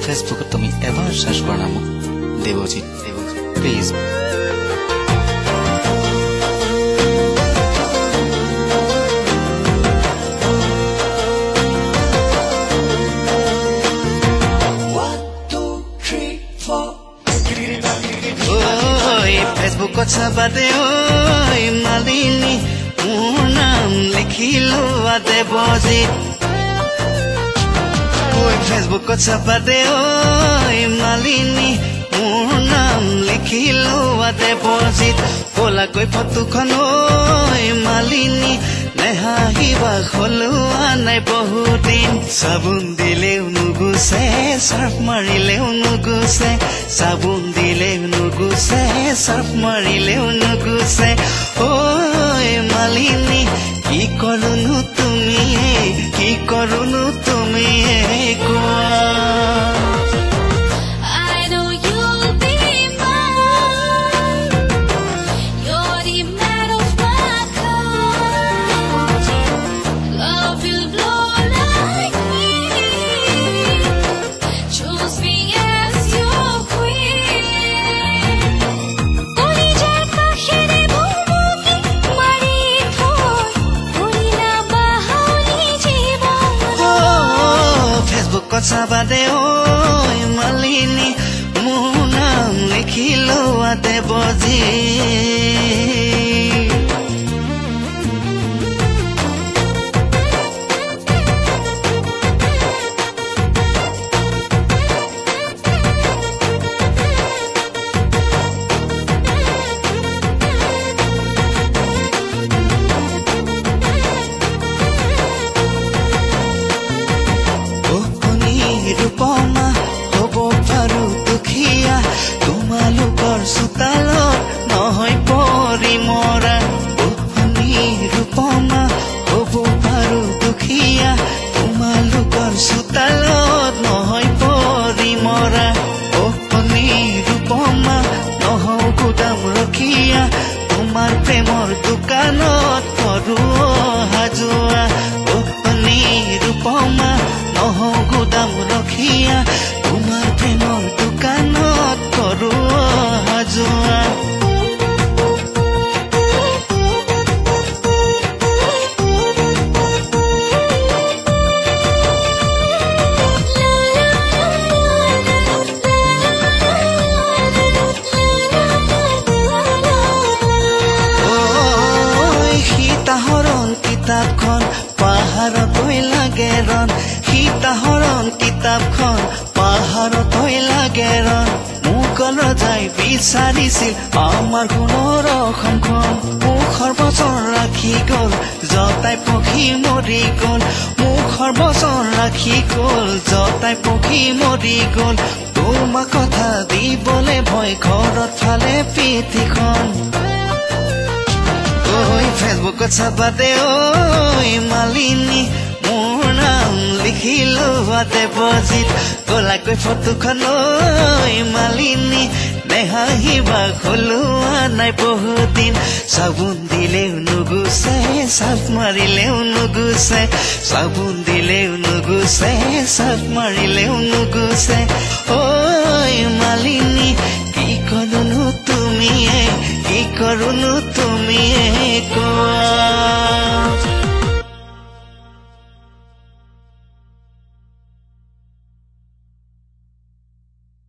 ফেসবুকত তুমি এবাৰ সাৰ্চ কৰা নাম দেৱজিৎ প্লিজ ফেসবুকত চাবাদে ঐ মালিনী মোৰ নাম লিখিলো দেৱজিৎ ফেসবুকত চাবাদে ঐ মালিনী মোৰ নাম লিখিলো দেৱজিৎ ক'লাকৈ ফটোখন ঐ মালিনী নেহাহিবা খলোৱা নাই বহুদিন চাবোন দিলেও নুগুচে সাৰ্ফ মাৰিলেও নুগুচে চাবোন দিলেও নুগুচে সাৰ্ফ মাৰিলেও নুগুচে ঐ মালিনী কি কৰোনো তুমি কোৱা চাবাদে ঐ মালিনী মোৰ নাম লিখিলো দেৱজিৎ ৰূপমা হ'ব পাৰো দুখীয়া তোমালোকৰ চোতালত নহয় পৰি মৰা ৰূপমা হ'ব পাৰো দুখীয়া তোমালোকৰ চোতালত নহয় পৰি মৰা ৰূপমা নহও গুদাম ৰখীয়া তোমাৰ প্ৰেমৰ দোকানত কৰো অহা যোৱা ৰূপমা নহও গুদাম ৰখীয়া তোমাৰ প্ৰেমৰ দোকানত কৰো অহা যোৱা সীতাহৰণ কিতাপখন পাহাৰতৈ লাগে ৰণ সীতাহৰণ কিতাপখন পাহাৰতৈ লাগে ৰণ মুকল যাই বিচাৰিছিল আমাৰ গুণৰ অসমখন মুখৰ বচন ৰাখি গল জতাই পক্ষী মৰি গল মুখৰ বচন ৰাখি গল জতাই পক্ষী মৰি গল তোমাক কথা দিবলে ভয় ঘৰত ফালে পিঠিখন ফেসবুকত চাবাদে ঐ মালিনী মোৰ নাম লিখিলো দেৱজিৎ ক'লাকৈ ফটোখন ঐ মালিনী নেহাহিবা খলোৱা নাই বহুদিন চাবোন দিলেও নুগুচে সাৰ্ফ মাৰিলেও নুগুচে চাবোন দিলেও নুগুচে সাৰ্ফ মাৰিলেও নুগুচে ঐ মালিনী কি কৰোনো তুমি কোৱা